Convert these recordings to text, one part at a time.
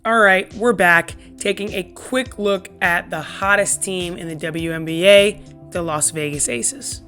All right, we're back, taking a quick look at the hottest team in the WNBA, the Las Vegas Aces.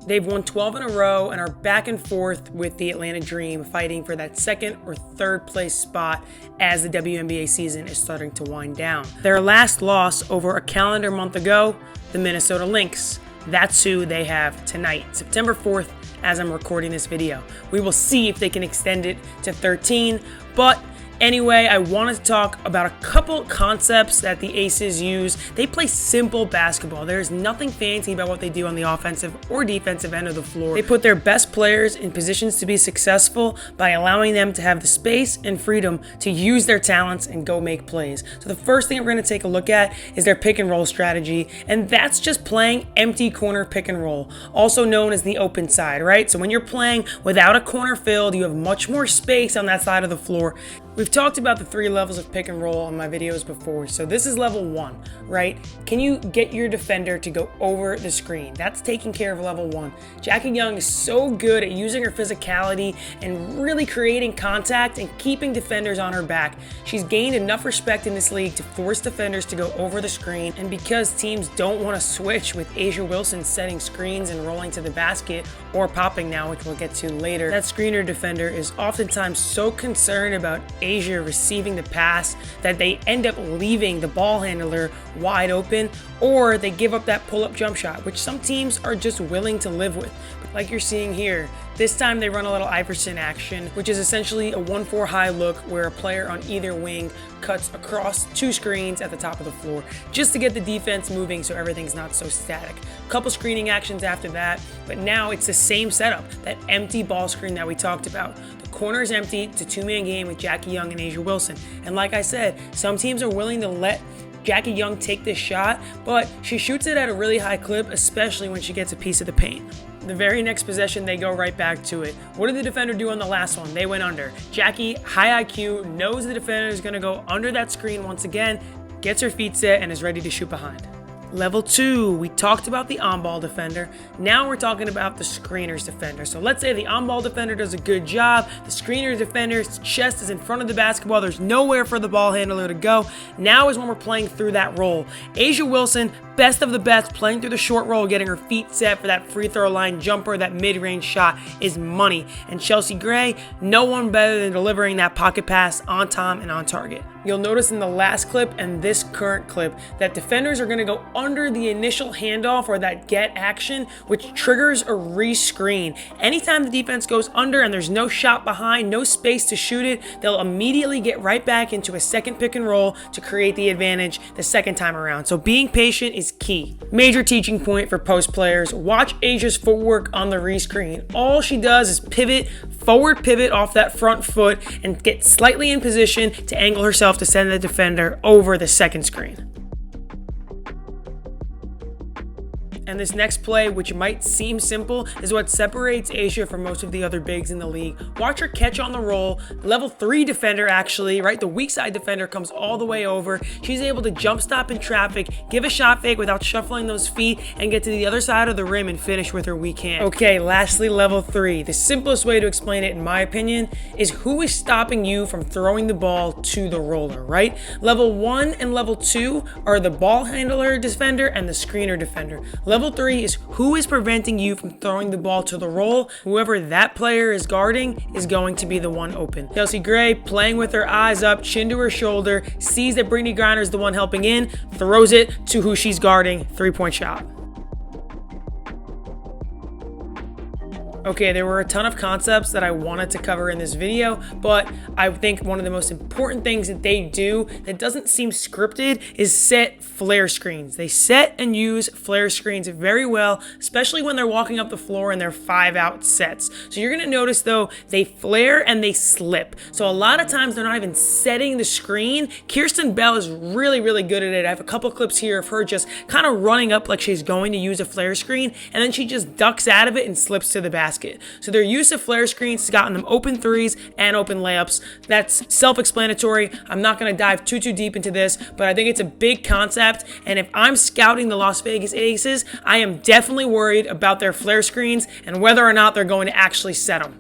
They've won 12 in a row and are back and forth with the Atlanta Dream, fighting for that second or third place spot as the WNBA season is starting to wind down. Their last loss over a calendar month ago, the Minnesota Lynx. That's who they have tonight, September 4th, as I'm recording this video. We will see if they can extend it to 13, but anyway, I wanted to talk about a couple concepts that the Aces use. They play simple basketball. There's nothing fancy about what they do on the offensive or defensive end of the floor. They put their best players in positions to be successful by allowing them to have the space and freedom to use their talents and go make plays. So the first thing we're going to take a look at is their pick and roll strategy, and that's just playing empty corner pick and roll, also known as the open side, right? So when you're playing without a corner filled, you have much more space on that side of the floor. We've talked about the 3 levels of pick and roll on my videos before, so this is level 1, right? Can you get your defender to go over the screen? That's taking care of level 1. Jackie Young is so good at using her physicality and really creating contact and keeping defenders on her back. She's gained enough respect in this league to force defenders to go over the screen, and because teams don't want to switch with A'ja Wilson setting screens and rolling to the basket, or popping now, which we'll get to later, that screener defender is oftentimes so concerned about A'ja receiving the pass that they end up leaving the ball handler wide open, or they give up that pull-up jump shot, which some teams are just willing to live with. But like you're seeing here, this time they run a little Iverson action, which is essentially a 1-4 high look where a player on either wing cuts across 2 screens at the top of the floor just to get the defense moving so everything's not so static. A couple screening actions after that, but now it's the same setup, that empty ball screen that we talked about. The corner is empty. It's a 2-man game with Jackie Young and A'ja Wilson. And like I said, some teams are willing to let Jackie Young take this shot, but she shoots it at a really high clip, especially when she gets a piece of the paint. The very next possession, they go right back to it. What did the defender do on the last one? They went under. Jackie, high IQ, knows the defender is going to go under that screen once again, gets her feet set, and is ready to shoot behind. Level 2, we talked about the on-ball defender. Now we're talking about the screener's defender. So let's say the on-ball defender does a good job. The screener defender's chest is in front of the basketball. There's nowhere for the ball handler to go. Now is when we're playing through that roll. A'ja Wilson, best of the best, playing through the short roll, getting her feet set for that free throw line jumper, that mid-range shot is money. And Chelsea Gray, no one better than delivering that pocket pass on time and on target. You'll notice in the last clip and this current clip that defenders are going to go under the initial handoff or that get action, which triggers a re-screen. Anytime the defense goes under and there's no shot behind, no space to shoot it, they'll immediately get right back into a second pick and roll to create the advantage the second time around. So being patient is key. Major teaching point for post players, watch A'ja's footwork on the re-screen. All she does is forward pivot off that front foot and get slightly in position to angle herself to send the defender over the second screen. And this next play, which might seem simple, is what separates A'ja from most of the other bigs in the league. Watch her catch on the roll. Level 3 defender, actually, right? The weak side defender comes all the way over. She's able to jump stop in traffic, give a shot fake without shuffling those feet, and get to the other side of the rim and finish with her weak hand. Okay, lastly, level 3. The simplest way to explain it, in my opinion, is who is stopping you from throwing the ball to the roller, right? Level 1 and level 2 are the ball handler defender and the screener defender. Level 3 is who is preventing you from throwing the ball to the roll. Whoever that player is guarding is going to be the one open. Chelsea Gray, playing with her eyes up, chin to her shoulder, sees that Brittany Griner is the one helping in, throws it to who she's guarding, 3-point shot. Okay, there were a ton of concepts that I wanted to cover in this video, but I think one of the most important things that they do that doesn't seem scripted is set flare screens. They set and use flare screens very well, especially when they're walking up the floor in their 5-out sets. So you're going to notice, though, they flare and they slip. So a lot of times they're not even setting the screen. Kirsten Bell is really, really good at it. I have a couple clips here of her just kind of running up like she's going to use a flare screen, and then she just ducks out of it and slips to the basket. So their use of flare screens has gotten them open threes and open layups. That's self-explanatory. I'm not going to dive too deep into this, but I think it's a big concept. And if I'm scouting the Las Vegas Aces, I am definitely worried about their flare screens and whether or not they're going to actually set them.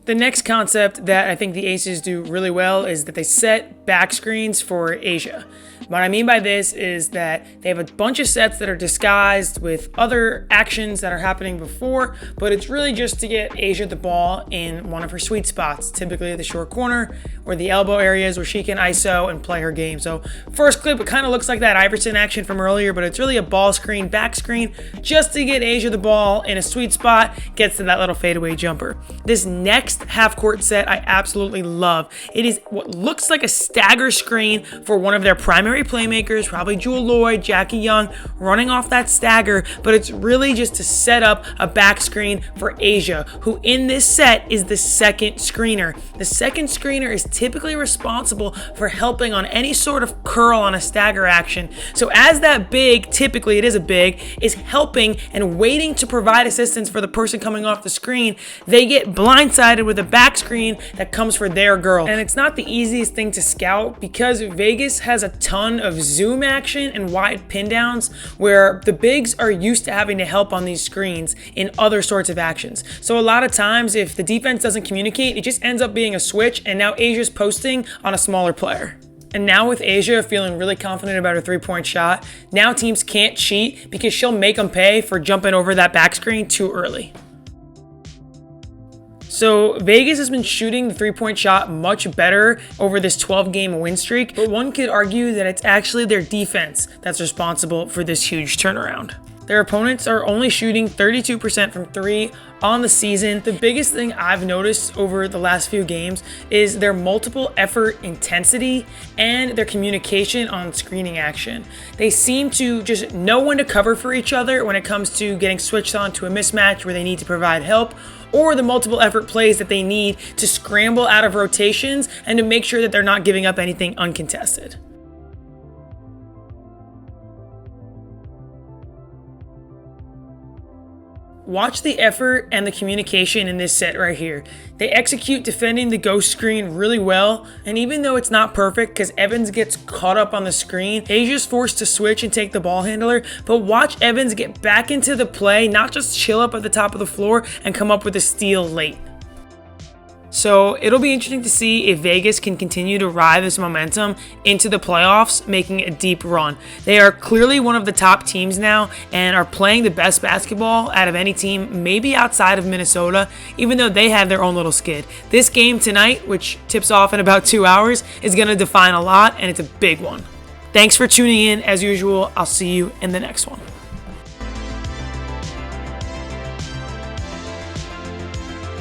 The next concept that I think the Aces do really well is that they set back screens for Asia. What I mean by this is that they have a bunch of sets that are disguised with other actions that are happening before, but it's really just to get Asia the ball in one of her sweet spots, typically the short corner or the elbow areas where she can ISO and play her game. So first clip, it kind of looks like that Iverson action from earlier, but it's really a ball screen, back screen, just to get Asia the ball in a sweet spot, gets to that little fadeaway jumper. This next half-court set I absolutely love. It is what looks like a stagger screen for one of their primary playmakers, probably Jewel Lloyd, Jackie Young, running off that stagger, but it's really just to set up a back screen for Asia, who in this set is the second screener. The second screener is typically responsible for helping on any sort of curl on a stagger action. So as that big, typically it is a big, is helping and waiting to provide assistance for the person coming off the screen, they get blindsided with a back screen that comes for their girl. And it's not the easiest thing to scout because Vegas has a ton of zoom action and wide pin downs where the bigs are used to having to help on these screens in other sorts of actions. So a lot of times if the defense doesn't communicate, it just ends up being a switch and now Asia's posting on a smaller player. And now with Asia feeling really confident about her three-point shot, now teams can't cheat because she'll make them pay for jumping over that back screen too early. So Vegas has been shooting the three-point shot much better over this 12-game win streak, but one could argue that it's actually their defense that's responsible for this huge turnaround. Their opponents are only shooting 32% from three on the season. The biggest thing I've noticed over the last few games is their multiple effort intensity and their communication on screening action. They seem to just know when to cover for each other when it comes to getting switched on to a mismatch where they need to provide help, or the multiple effort plays that they need to scramble out of rotations and to make sure that they're not giving up anything uncontested. Watch the effort and the communication in this set right here. They execute defending the ghost screen really well, and even though it's not perfect because Evans gets caught up on the screen, Asia's forced to switch and take the ball handler, but watch Evans get back into the play, not just chill up at the top of the floor and come up with a steal late. So it'll be interesting to see if Vegas can continue to ride this momentum into the playoffs, making a deep run. They are clearly one of the top teams now and are playing the best basketball out of any team, maybe outside of Minnesota, even though they have their own little skid. This game tonight, which tips off in about 2 hours, is going to define a lot, and it's a big one. Thanks for tuning in. As usual, I'll see you in the next one.